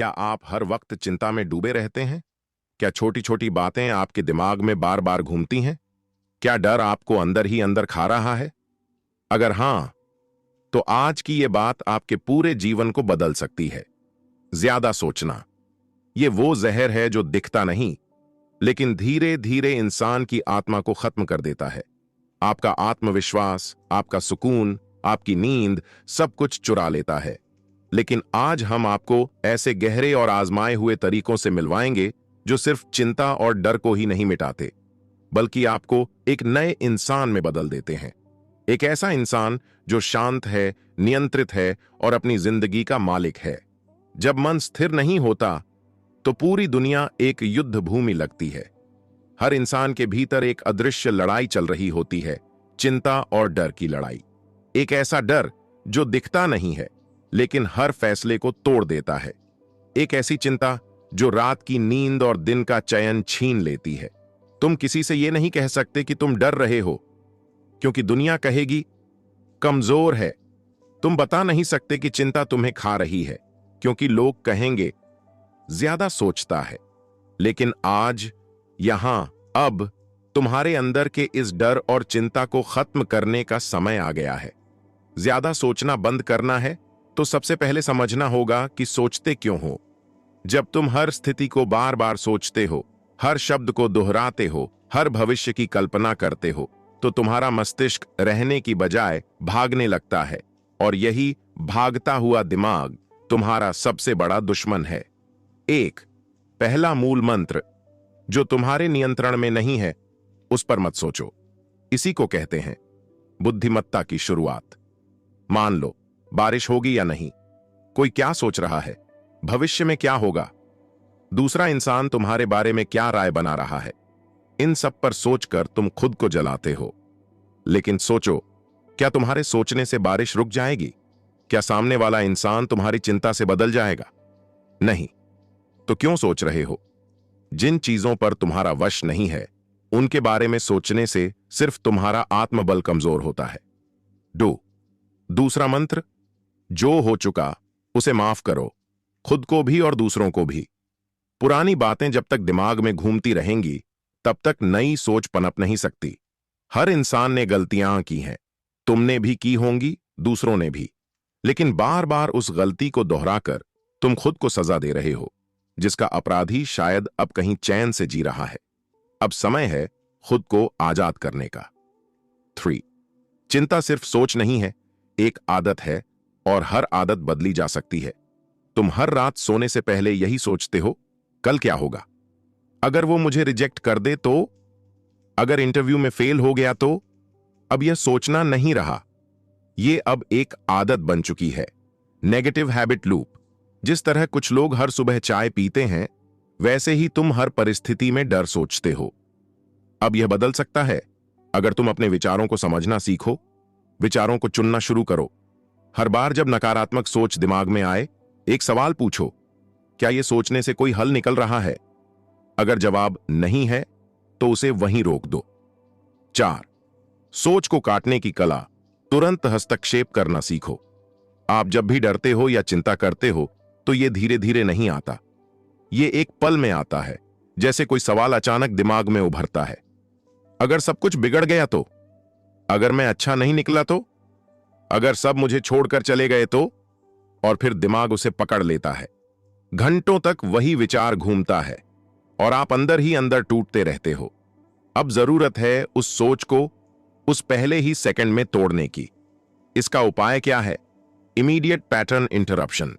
क्या आप हर वक्त चिंता में डूबे रहते हैं? क्या छोटी छोटी बातें आपके दिमाग में बार बार घूमती हैं? क्या डर आपको अंदर ही अंदर खा रहा है? अगर हां, तो आज की ये बात आपके पूरे जीवन को बदल सकती है। ज्यादा सोचना ये वो जहर है जो दिखता नहीं, लेकिन धीरे धीरे इंसान की आत्मा को खत्म कर देता है। आपका आत्मविश्वास, आपका सुकून, आपकी नींद, सब कुछ चुरा लेता है। लेकिन आज हम आपको ऐसे गहरे और आजमाए हुए तरीकों से मिलवाएंगे जो सिर्फ चिंता और डर को ही नहीं मिटाते, बल्कि आपको एक नए इंसान में बदल देते हैं। एक ऐसा इंसान जो शांत है, नियंत्रित है और अपनी जिंदगी का मालिक है। जब मन स्थिर नहीं होता तो पूरी दुनिया एक युद्ध भूमि लगती है। हर इंसान के भीतर एक अदृश्य लड़ाई चल रही होती है, चिंता और डर की लड़ाई। एक ऐसा डर जो दिखता नहीं है लेकिन हर फैसले को तोड़ देता है। एक ऐसी चिंता जो रात की नींद और दिन का चयन छीन लेती है। तुम किसी से यह नहीं कह सकते कि तुम डर रहे हो, क्योंकि दुनिया कहेगी कमजोर है। तुम बता नहीं सकते कि चिंता तुम्हें खा रही है, क्योंकि लोग कहेंगे ज्यादा सोचता है। लेकिन आज, यहां, अब तुम्हारे अंदर के इस डर और चिंता को खत्म करने का समय आ गया है। ज्यादा सोचना बंद करना है तो सबसे पहले समझना होगा कि सोचते क्यों हो। जब तुम हर स्थिति को बार बार सोचते हो, हर शब्द को दोहराते हो, हर भविष्य की कल्पना करते हो, तो तुम्हारा मस्तिष्क रहने की बजाय भागने लगता है। और यही भागता हुआ दिमाग तुम्हारा सबसे बड़ा दुश्मन है। एक पहला मूल मंत्र जो तुम्हारे नियंत्रण में नहीं है, उस पर मत सोचो। इसी को कहते हैं बुद्धिमत्ता की शुरुआत। मान लो बारिश होगी या नहीं, कोई क्या सोच रहा है, भविष्य में क्या होगा, दूसरा इंसान तुम्हारे बारे में क्या राय बना रहा है, इन सब पर सोचकर तुम खुद को जलाते हो। लेकिन सोचो, क्या तुम्हारे सोचने से बारिश रुक जाएगी? क्या सामने वाला इंसान तुम्हारी चिंता से बदल जाएगा? नहीं। तो क्यों सोच रहे हो? जिन चीजों पर तुम्हारा वश नहीं है, उनके बारे में सोचने से सिर्फ तुम्हारा आत्मबल कमजोर होता है। दूसरा मंत्र, जो हो चुका उसे माफ करो, खुद को भी और दूसरों को भी। पुरानी बातें जब तक दिमाग में घूमती रहेंगी, तब तक नई सोच पनप नहीं सकती। हर इंसान ने गलतियां की हैं, तुमने भी की होंगी, दूसरों ने भी। लेकिन बार बार उस गलती को दोहराकर तुम खुद को सजा दे रहे हो, जिसका अपराधी शायद अब कहीं चैन से जी रहा है। अब समय है खुद को आजाद करने का। 3 चिंता सिर्फ सोच नहीं है, एक आदत है, और हर आदत बदली जा सकती है। तुम हर रात सोने से पहले यही सोचते हो, कल क्या होगा? अगर वो मुझे रिजेक्ट कर दे तो? अगर इंटरव्यू में फेल हो गया तो? अब यह सोचना नहीं रहा, ये अब एक आदत बन चुकी है। Negative habit loop. जिस तरह कुछ लोग हर सुबह चाय पीते हैं, वैसे ही तुम हर परिस्थिति में डर सोचते हो। अब यह बदल सकता है अगर तुम अपने विचारों को समझना सीखो, विचारों को चुनना शुरू करो। हर बार जब नकारात्मक सोच दिमाग में आए, एक सवाल पूछो, क्या यह सोचने से कोई हल निकल रहा है? अगर जवाब नहीं है तो उसे वहीं रोक दो। 4 सोच को काटने की कला। तुरंत हस्तक्षेप करना सीखो। आप जब भी डरते हो या चिंता करते हो तो यह धीरे धीरे नहीं आता, यह एक पल में आता है, जैसे कोई सवाल अचानक दिमाग में उभरता है। अगर सब कुछ बिगड़ गया तो? अगर मैं अच्छा नहीं निकला तो? अगर सब मुझे छोड़कर चले गए तो? और फिर दिमाग उसे पकड़ लेता है। घंटों तक वही विचार घूमता है और आप अंदर ही अंदर टूटते रहते हो। अब जरूरत है उस सोच को उस पहले ही सेकंड में तोड़ने की। इसका उपाय क्या है? Immediate pattern interruption.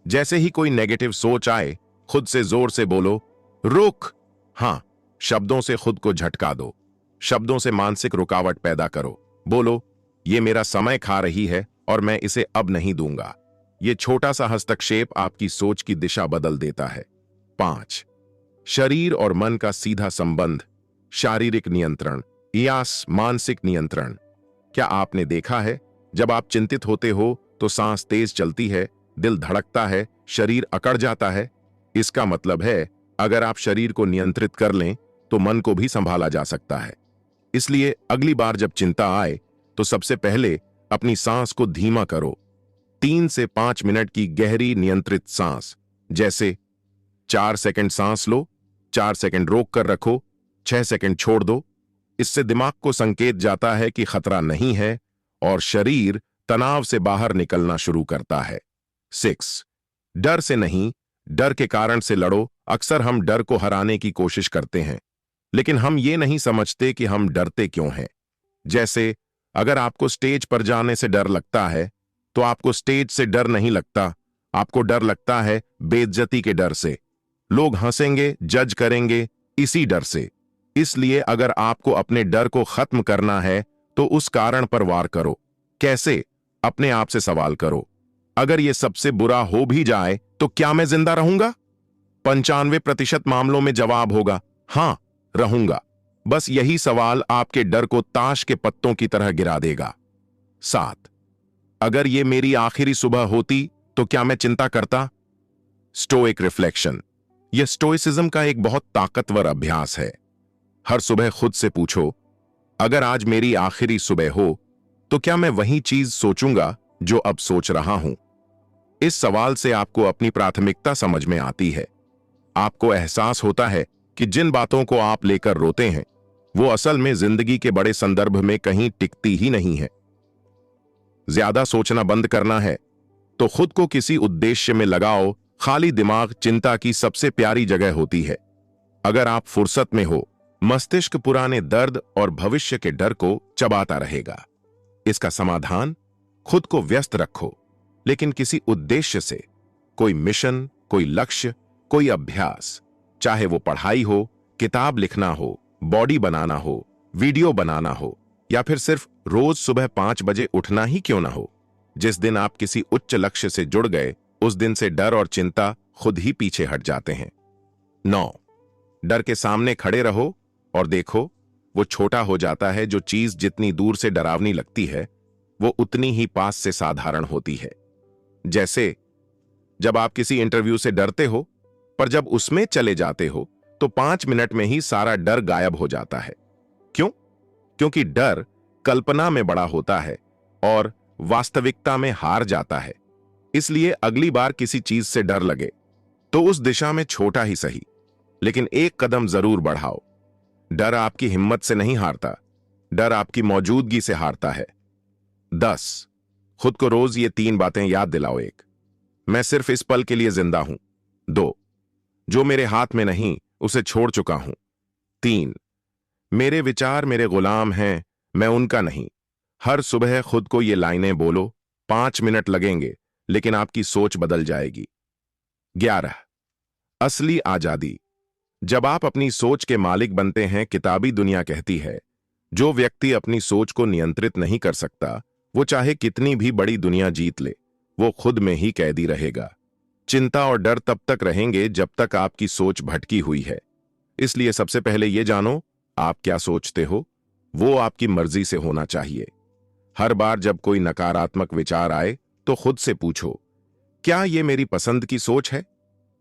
जैसे ही कोई नेगेटिव सोच आए, खुद से जोर से बोलो, रुक। हां, शब्दों से खुद को झटका दो, शब्दों से मानसिक रुकावट पैदा करो। बोलो, ये मेरा समय खा रही है और मैं इसे अब नहीं दूंगा। ये छोटा सा हस्तक्षेप आपकी सोच की दिशा बदल देता है। 5 शरीर और मन का सीधा संबंध। शारीरिक नियंत्रण या मानसिक नियंत्रण। क्या आपने देखा है, जब आप चिंतित होते हो तो सांस तेज चलती है, दिल धड़कता है, शरीर अकड़ जाता है? इसका मतलब है, अगर आप शरीर को नियंत्रित कर लें तो मन को भी संभाला जा सकता है। इसलिए अगली बार जब चिंता आए तो सबसे पहले अपनी सांस को धीमा करो। 3 से 5 मिनट की गहरी नियंत्रित सांस, जैसे 4 सेकंड सांस लो, 4 सेकंड रोक कर रखो, 6 सेकंड छोड़ दो। इससे दिमाग को संकेत जाता है कि खतरा नहीं है और शरीर तनाव से बाहर निकलना शुरू करता है। 6. डर से नहीं, डर के कारण से लड़ो। अक्सर हम डर को हराने की कोशिश करते हैं, लेकिन हम ये नहीं समझते कि हम डरते क्यों हैं। जैसे अगर आपको स्टेज पर जाने से डर लगता है, तो आपको स्टेज से डर नहीं लगता, आपको डर लगता है बेइज्जती के डर से। लोग हंसेंगे, जज करेंगे, इसी डर से। इसलिए अगर आपको अपने डर को खत्म करना है तो उस कारण पर वार करो। कैसे? अपने आप से सवाल करो, अगर यह सबसे बुरा हो भी जाए तो क्या मैं जिंदा रहूंगा? 95% मामलों में जवाब होगा हां, रहूंगा। बस यही सवाल आपके डर को ताश के पत्तों की तरह गिरा देगा। 7. अगर यह मेरी आखिरी सुबह होती तो क्या मैं चिंता करता? Stoic reflection. यह स्टोइसिज्म का एक बहुत ताकतवर अभ्यास है। हर सुबह खुद से पूछो, अगर आज मेरी आखिरी सुबह हो तो क्या मैं वही चीज सोचूंगा जो अब सोच रहा हूं? इस सवाल से आपको अपनी प्राथमिकता समझ में आती है। आपको एहसास होता है कि जिन बातों को आप लेकर रोते हैं वो असल में जिंदगी के बड़े संदर्भ में कहीं टिकती ही नहीं है। ज्यादा सोचना बंद करना है तो खुद को किसी उद्देश्य में लगाओ। खाली दिमाग चिंता की सबसे प्यारी जगह होती है। अगर आप फुर्सत में हो, मस्तिष्क पुराने दर्द और भविष्य के डर को चबाता रहेगा। इसका समाधान, खुद को व्यस्त रखो, लेकिन किसी उद्देश्य से। कोई मिशन, कोई लक्ष्य, कोई अभ्यास, चाहे वो पढ़ाई हो, किताब लिखना हो, बॉडी बनाना हो, वीडियो बनाना हो, या फिर सिर्फ रोज सुबह 5 बजे उठना ही क्यों ना हो। जिस दिन आप किसी उच्च लक्ष्य से जुड़ गए, उस दिन से डर और चिंता खुद ही पीछे हट जाते हैं। 9. डर के सामने खड़े रहो और देखो, वो छोटा हो जाता है। जो चीज जितनी दूर से डरावनी लगती है वो उतनी ही पास से साधारण होती है। जैसे जब आप किसी इंटरव्यू से डरते हो, पर जब उसमें चले जाते हो तो 5 मिनट में ही सारा डर गायब हो जाता है। क्यों? क्योंकि डर कल्पना में बड़ा होता है और वास्तविकता में हार जाता है। इसलिए अगली बार किसी चीज से डर लगे तो उस दिशा में छोटा ही सही, लेकिन एक कदम जरूर बढ़ाओ। डर आपकी हिम्मत से नहीं हारता, डर आपकी मौजूदगी से हारता है। 10. खुद को रोज ये 3 बातें याद दिलाओ। 1. मैं सिर्फ इस पल के लिए जिंदा हूं। 2. जो मेरे हाथ में नहीं उसे छोड़ चुका हूं। 3. मेरे विचार मेरे गुलाम हैं, मैं उनका नहीं। हर सुबह खुद को ये लाइनें बोलो। 5 मिनट लगेंगे, लेकिन आपकी सोच बदल जाएगी। 11. असली आजादी। जब आप अपनी सोच के मालिक बनते हैं, किताबी दुनिया कहती है, जो व्यक्ति अपनी सोच को नियंत्रित नहीं कर सकता, वो चाहे कितनी भी बड़ी दुनिया जीत ले, वो खुद में ही कैदी रहेगा। चिंता और डर तब तक रहेंगे जब तक आपकी सोच भटकी हुई है। इसलिए सबसे पहले ये जानो, आप क्या सोचते हो वो आपकी मर्जी से होना चाहिए। हर बार जब कोई नकारात्मक विचार आए तो खुद से पूछो, क्या ये मेरी पसंद की सोच है?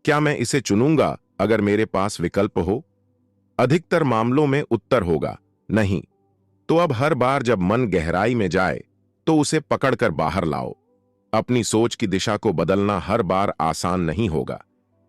क्या मैं इसे चुनूंगा अगर मेरे पास विकल्प हो? अधिकतर मामलों में उत्तर होगा नहीं। तो अब हर बार जब मन गहराई में जाए तो उसे पकड़कर बाहर लाओ। अपनी सोच की दिशा को बदलना हर बार आसान नहीं होगा,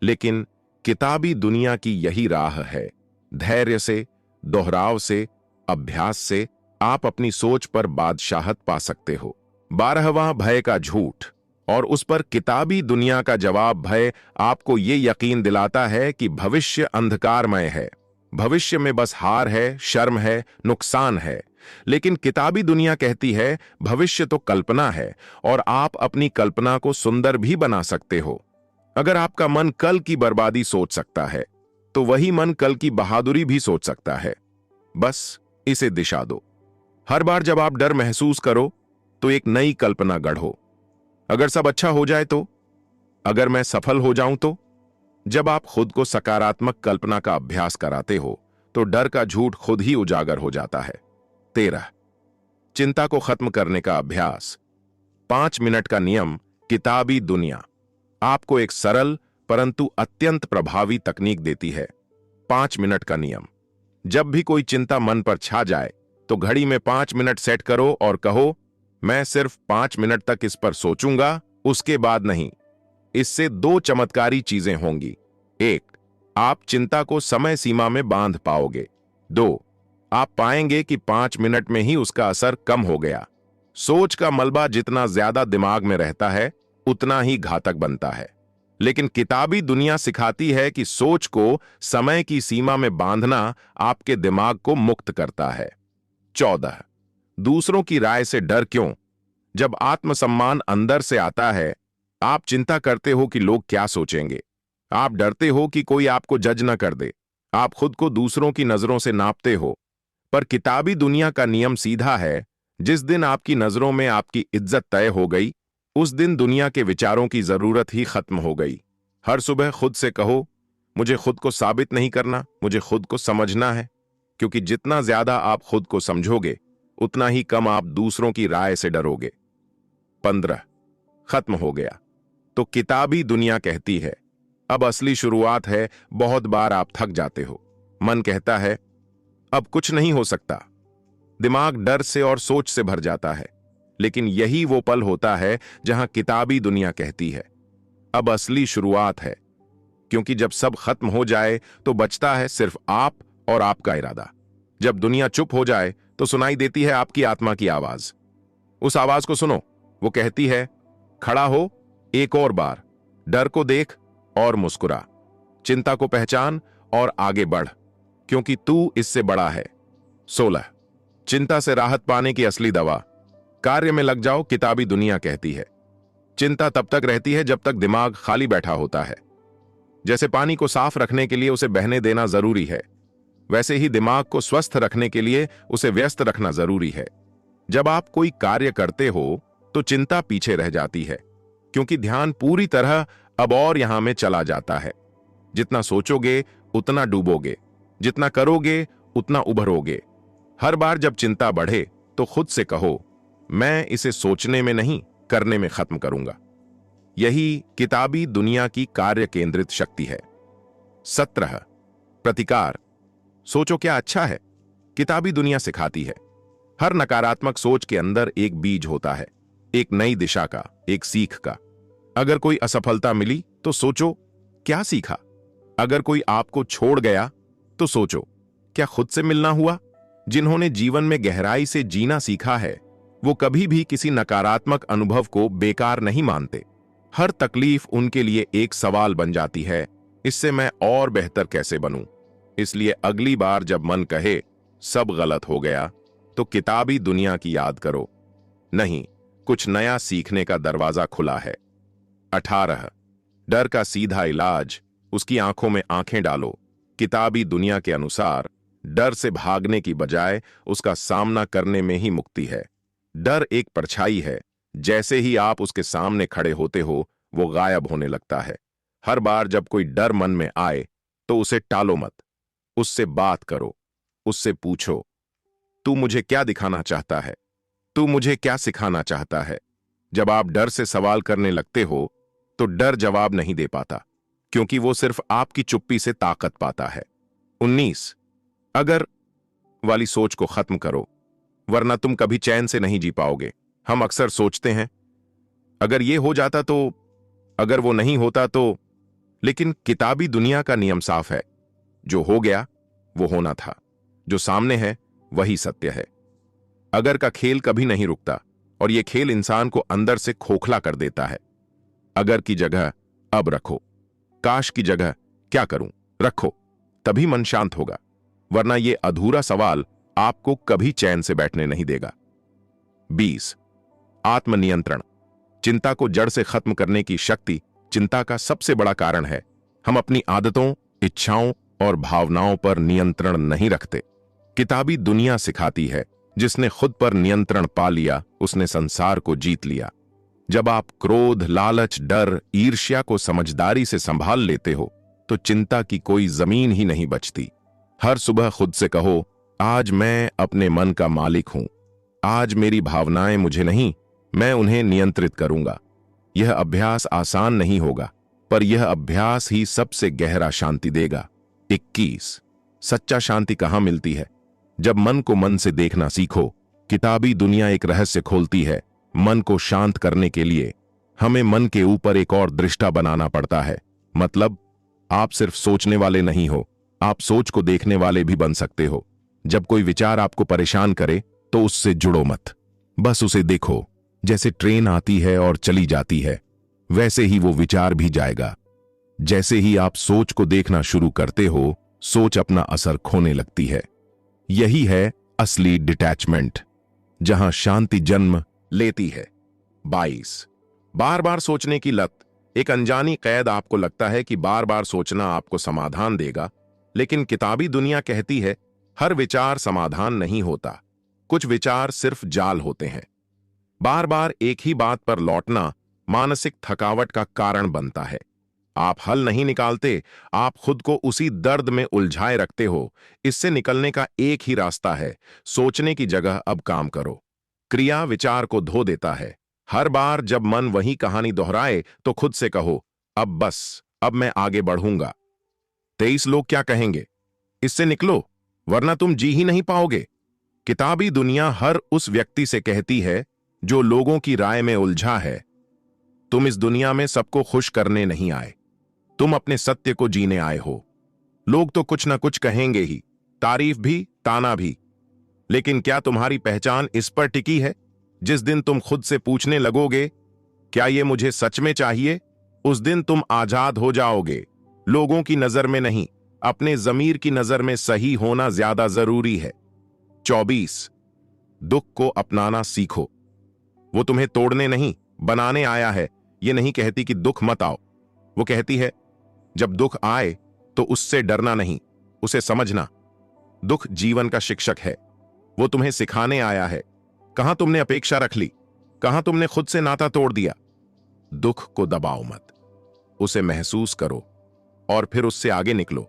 लेकिन किताबी दुनिया की यही राह है। धैर्य से, दोहराव से, अभ्यास से आप अपनी सोच पर बादशाहत पा सकते हो। 12वां भय का झूठ, और उस पर किताबी दुनिया का जवाब भय आपको ये यकीन दिलाता है कि भविष्य अंधकारमय है। भविष्य में बस हार है, शर्म है, नुकसान है। लेकिन किताबी दुनिया कहती है भविष्य तो कल्पना है और आप अपनी कल्पना को सुंदर भी बना सकते हो। अगर आपका मन कल की बर्बादी सोच सकता है तो वही मन कल की बहादुरी भी सोच सकता है। बस इसे दिशा दो। हर बार जब आप डर महसूस करो तो एक नई कल्पना गढ़ो। अगर सब अच्छा हो जाए तो, अगर मैं सफल हो जाऊं तो। जब आप खुद को सकारात्मक कल्पना का अभ्यास कराते हो तो डर का झूठ खुद ही उजागर हो जाता है। 13. चिंता को खत्म करने का अभ्यास। 5 मिनट का नियम। किताबी दुनिया आपको एक सरल परंतु अत्यंत प्रभावी तकनीक देती है। 5 मिनट का नियम। जब भी कोई चिंता मन पर छा जाए तो घड़ी में 5 मिनट सेट करो और कहो, मैं सिर्फ 5 मिनट तक इस पर सोचूंगा, उसके बाद नहीं। इससे दो चमत्कारी चीजें होंगी। एक, आप चिंता को समय सीमा में बांध पाओगे। दो, आप पाएंगे कि 5 मिनट में ही उसका असर कम हो गया। सोच का मलबा जितना ज्यादा दिमाग में रहता है उतना ही घातक बनता है, लेकिन किताबी दुनिया सिखाती है कि सोच को समय की सीमा में बांधना आपके दिमाग को मुक्त करता है। 14, दूसरों की राय से डर क्यों? जब आत्मसम्मान अंदर से आता है, आप चिंता करते हो कि लोग क्या सोचेंगे। आप डरते हो कि कोई आपको जज न कर दे। आप खुद को दूसरों की नजरों से नापते हो। पर किताबी दुनिया का नियम सीधा है, जिस दिन आपकी नजरों में आपकी इज्जत तय हो गई, उस दिन दुनिया के विचारों की जरूरत ही खत्म हो गई। हर सुबह खुद से कहो, मुझे खुद को साबित नहीं करना, मुझे खुद को समझना है। क्योंकि जितना ज्यादा आप खुद को समझोगे, उतना ही कम आप दूसरों की राय से डरोगे। 15, खत्म हो गया। तो किताबी दुनिया कहती है, अब असली शुरुआत है। बहुत बार आप थक जाते हो, मन कहता है अब कुछ नहीं हो सकता, दिमाग डर से और सोच से भर जाता है। लेकिन यही वो पल होता है जहां किताबी दुनिया कहती है अब असली शुरुआत है। क्योंकि जब सब खत्म हो जाए तो बचता है सिर्फ आप और आपका इरादा। जब दुनिया चुप हो जाए तो सुनाई देती है आपकी आत्मा की आवाज। उस आवाज को सुनो, वो कहती है खड़ा हो, एक और बार, डर को देख और मुस्कुरा, चिंता को पहचान और आगे बढ़, क्योंकि तू इससे बड़ा है। 16, चिंता से राहत पाने की असली दवा, कार्य में लग जाओ। किताबी दुनिया कहती है चिंता तब तक रहती है जब तक दिमाग खाली बैठा होता है। जैसे पानी को साफ रखने के लिए उसे बहने देना जरूरी है, वैसे ही दिमाग को स्वस्थ रखने के लिए उसे व्यस्त रखना जरूरी है। जब आप कोई कार्य करते हो तो चिंता पीछे रह जाती है, क्योंकि ध्यान पूरी तरह अब और यहां में चला जाता है। जितना सोचोगे उतना डूबोगे, जितना करोगे उतना उभरोगे। हर बार जब चिंता बढ़े तो खुद से कहो, मैं इसे सोचने में नहीं, करने में खत्म करूंगा। यही किताबी दुनिया की कार्य केंद्रित शक्ति है। 17, प्रतिकार, सोचो क्या अच्छा है। किताबी दुनिया सिखाती है हर नकारात्मक सोच के अंदर एक बीज होता है, एक नई दिशा का, एक सीख का। अगर कोई असफलता मिली तो सोचो क्या सीखा। अगर कोई आपको छोड़ गया तो सोचो क्या खुद से मिलना हुआ। जिन्होंने जीवन में गहराई से जीना सीखा है, वो कभी भी किसी नकारात्मक अनुभव को बेकार नहीं मानते। हर तकलीफ उनके लिए एक सवाल बन जाती है, इससे मैं और बेहतर कैसे बनूं। इसलिए अगली बार जब मन कहे सब गलत हो गया, तो किताबी दुनिया की याद करो, नहीं, कुछ नया सीखने का दरवाजा खुला है। 18, डर का सीधा इलाज, उसकी आंखों में आंखें डालो। किताबी दुनिया के अनुसार डर से भागने की बजाय उसका सामना करने में ही मुक्ति है। डर एक परछाई है, जैसे ही आप उसके सामने खड़े होते हो वो गायब होने लगता है। हर बार जब कोई डर मन में आए तो उसे टालो मत, उससे बात करो, उससे पूछो, तू मुझे क्या दिखाना चाहता है, तू मुझे क्या सिखाना चाहता है। जब आप डर से सवाल करने लगते हो तो डर जवाब नहीं दे पाता, क्योंकि वो सिर्फ आपकी चुप्पी से ताकत पाता है। 19, अगर वाली सोच को खत्म करो, वरना तुम कभी चैन से नहीं जी पाओगे। हम अक्सर सोचते हैं अगर ये हो जाता तो, अगर वो नहीं होता तो, लेकिन किताबी दुनिया का नियम साफ है, जो हो गया वो होना था, जो सामने है वही सत्य है। अगर का खेल कभी नहीं रुकता और ये खेल इंसान को अंदर से खोखला कर देता है। अगर की जगह अब रखो, काश की जगह क्या करूं रखो, तभी मन शांत होगा, वरना ये अधूरा सवाल आपको कभी चैन से बैठने नहीं देगा। 20, आत्मनियंत्रण, चिंता को जड़ से खत्म करने की शक्ति चिंता का सबसे बड़ा कारण है। हम अपनी आदतों, इच्छाओं और भावनाओं पर नियंत्रण नहीं रखते। किताबी दुनिया सिखाती है जिसने खुद पर नियंत्रण पा लिया उसने संसार को जीत लिया। जब आप क्रोध, लालच, डर, ईर्ष्या को समझदारी से संभाल लेते हो तो चिंता की कोई जमीन ही नहीं बचती। हर सुबह खुद से कहो, आज मैं अपने मन का मालिक हूं, आज मेरी भावनाएं मुझे नहीं, मैं उन्हें नियंत्रित करूंगा। यह अभ्यास आसान नहीं होगा, पर यह अभ्यास ही सबसे गहरा शांति देगा। 21, सच्चा शांति कहां मिलती है? जब मन को मन से देखना सीखो। किताबी दुनिया एक रहस्य खोलती है मन को शांत करने के लिए। हमें मन के ऊपर एक और दृष्टा बनाना पड़ता है। मतलब आप सिर्फ सोचने वाले नहीं हो, आप सोच को देखने वाले भी बन सकते हो। जब कोई विचार आपको परेशान करे तो उससे जुड़ो मत, बस उसे देखो। जैसे ट्रेन आती है और चली जाती है, वैसे ही वो विचार भी जाएगा। जैसे ही आप सोच को देखना शुरू करते हो, सोच अपना असर खोने लगती है। यही है असली डिटैचमेंट, जहां शांति जन्म लेती है। 22 बार बार सोचने की लत। एक अनजानी कैद। आपको लगता है कि बार बार सोचना आपको समाधान देगा, लेकिन किताबी दुनिया कहती है हर विचार समाधान नहीं होता। कुछ विचार सिर्फ जाल होते हैं। बार बार एक ही बात पर लौटना मानसिक थकावट का कारण बनता है। आप हल नहीं निकालते, आप खुद को उसी दर्द में उलझाए रखते हो। इससे निकलने का एक ही रास्ता है, सोचने की जगह अब काम करो। क्रिया विचार को धो देता है। हर बार जब मन वही कहानी दोहराए तो खुद से कहो, अब बस, अब मैं आगे बढ़ूंगा। 23 लोग क्या कहेंगे, इससे निकलो, वरना तुम जी ही नहीं पाओगे। किताबी दुनिया हर उस व्यक्ति से कहती है जो लोगों की राय में उलझा है। तुम इस दुनिया में सबको खुश करने नहीं आए, तुम अपने सत्य को जीने आए हो। लोग तो कुछ ना कुछ कहेंगे ही, तारीफ भी, ताना भी। लेकिन क्या तुम्हारी पहचान इस पर टिकी है? जिस दिन तुम खुद से पूछने लगोगे, क्या ये मुझे सच में चाहिए, उस दिन तुम आजाद हो जाओगे। लोगों की नजर में नहीं, अपने जमीर की नजर में सही होना ज्यादा जरूरी है। 24 दुख को अपनाना सीखो। वो तुम्हें तोड़ने नहीं, बनाने आया है। ये नहीं कहती कि दुख मत आओ, वो कहती है जब दुख आए तो उससे डरना नहीं, उसे समझना। दुख जीवन का शिक्षक है, वो तुम्हें सिखाने आया है। कहां तुमने अपेक्षा रख ली, कहां तुमने खुद से नाता तोड़ दिया। दुख को दबाओ मत, उसे महसूस करो और फिर उससे आगे निकलो।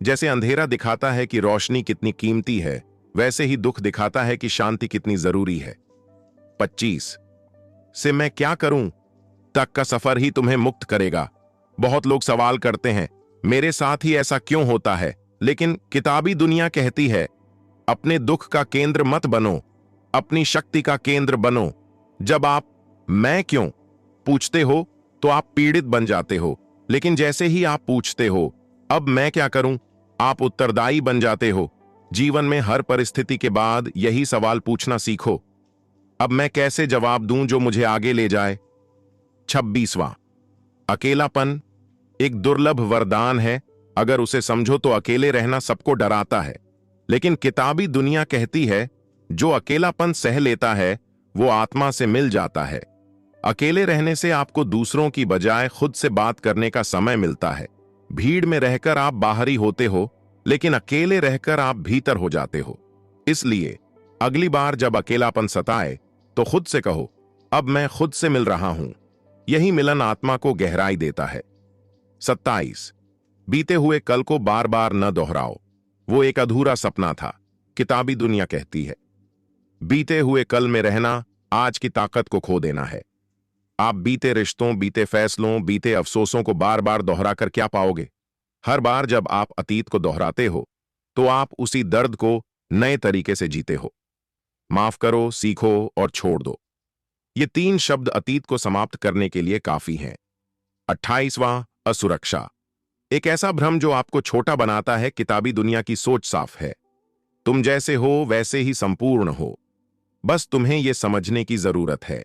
जैसे अंधेरा दिखाता है कि रोशनी कितनी कीमती है, वैसे ही दुख दिखाता है कि शांति कितनी जरूरी है। 25 से मैं क्या करूं तक का सफर ही तुम्हें मुक्त करेगा। बहुत लोग सवाल करते हैं, मेरे साथ ही ऐसा क्यों होता है? लेकिन किताबी दुनिया कहती है, अपने दुख का केंद्र मत बनो, अपनी शक्ति का केंद्र बनो। जब आप मैं क्यों पूछते हो तो आप पीड़ित बन जाते हो, लेकिन जैसे ही आप पूछते हो अब मैं क्या करूं, आप उत्तरदायी बन जाते हो। जीवन में हर परिस्थिति के बाद यही सवाल पूछना सीखो, अब मैं कैसे जवाब दूं जो मुझे आगे ले जाए। 26वां अकेलापन एक दुर्लभ वरदान है। अगर उसे समझो तो अकेले रहना सबको डराता है, लेकिन किताबी दुनिया कहती है जो अकेलापन सह लेता है वो आत्मा से मिल जाता है। अकेले रहने से आपको दूसरों की बजाय खुद से बात करने का समय मिलता है। भीड़ में रहकर आप बाहरी होते हो, लेकिन अकेले रहकर आप भीतर हो जाते हो। इसलिए अगली बार जब अकेलापन सताए तो खुद से कहो, अब मैं खुद से मिल रहा हूं। यही मिलन आत्मा को गहराई देता है। 27 बीते हुए कल को बार बार न दोहराओ, वो एक अधूरा सपना था। किताबी दुनिया कहती है बीते हुए कल में रहना आज की ताकत को खो देना है। आप बीते रिश्तों, बीते फैसलों, बीते अफसोसों को बार बार दोहरा कर क्या पाओगे? हर बार जब आप अतीत को दोहराते हो तो आप उसी दर्द को नए तरीके से जीते हो। माफ करो, सीखो और छोड़ दो, ये 3 शब्द अतीत को समाप्त करने के लिए काफी हैं। 28वां असुरक्षा एक ऐसा भ्रम जो आपको छोटा बनाता है। किताबी दुनिया की सोच साफ है, तुम जैसे हो वैसे ही संपूर्ण हो, बस तुम्हें यह समझने की जरूरत है।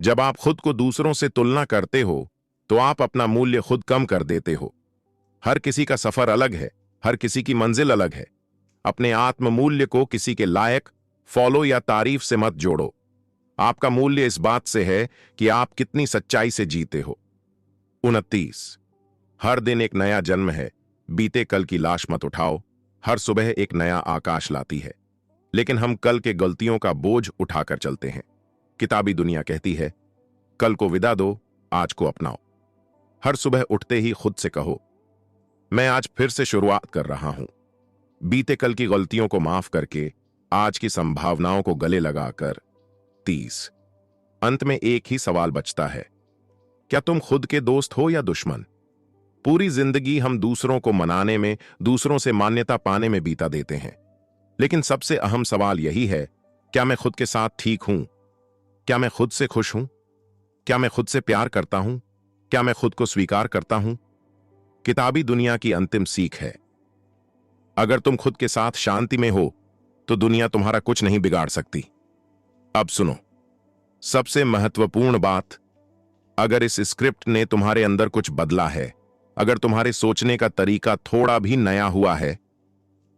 जब आप खुद को दूसरों से तुलना करते हो तो आप अपना मूल्य खुद कम कर देते हो। हर किसी का सफर अलग है, हर किसी की मंजिल अलग है। अपने आत्म मूल्य को किसी के लायक, फॉलो या तारीफ से मत जोड़ो। आपका मूल्य इस बात से है कि आप कितनी सच्चाई से जीते हो। 29 हर दिन एक नया जन्म है, बीते कल की लाश मत उठाओ। हर सुबह एक नया आकाश लाती है, लेकिन हम कल के गलतियों का बोझ उठाकर चलते हैं। किताबी दुनिया कहती है कल को विदा दो, आज को अपनाओ। हर सुबह उठते ही खुद से कहो, मैं आज फिर से शुरुआत कर रहा हूं। बीते कल की गलतियों को माफ करके आज की संभावनाओं को गले लगाकर। 30 अंत में एक ही सवाल बचता है, क्या तुम खुद के दोस्त हो या दुश्मन? पूरी जिंदगी हम दूसरों को मनाने में, दूसरों से मान्यता पाने में बीता देते हैं, लेकिन सबसे अहम सवाल यही है, क्या मैं खुद के साथ ठीक हूं? क्या मैं खुद से खुश हूं? क्या मैं खुद से प्यार करता हूं? क्या मैं खुद को स्वीकार करता हूं? किताबी दुनिया की अंतिम सीख है, अगर तुम खुद के साथ शांति में हो तो दुनिया तुम्हारा कुछ नहीं बिगाड़ सकती। अब सुनो, सबसे महत्वपूर्ण बात, अगर इस स्क्रिप्ट ने तुम्हारे अंदर कुछ बदला है, अगर तुम्हारे सोचने का तरीका थोड़ा भी नया हुआ है,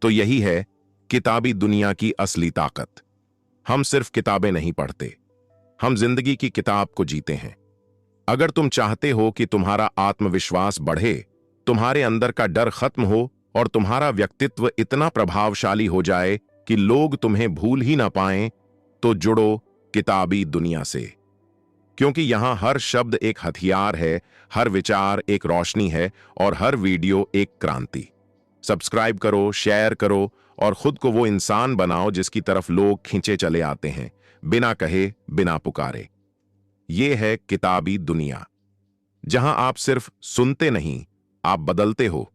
तो यही है किताबी दुनिया की असली ताकत। हम सिर्फ किताबें नहीं पढ़ते, हम जिंदगी की किताब को जीते हैं। अगर तुम चाहते हो कि तुम्हारा आत्मविश्वास बढ़े, तुम्हारे अंदर का डर खत्म हो और तुम्हारा व्यक्तित्व इतना प्रभावशाली हो जाए कि लोग तुम्हें भूल ही ना पाएं, तो जुड़ो किताबी दुनिया से। क्योंकि यहां हर शब्द एक हथियार है, हर विचार एक रोशनी है और हर वीडियो एक क्रांति। सब्सक्राइब करो, शेयर करो और खुद को वो इंसान बनाओ जिसकी तरफ लोग खींचे चले आते हैं, बिना कहे, बिना पुकारे। ये है किताबी दुनिया, जहां आप सिर्फ सुनते नहीं, आप बदलते हो।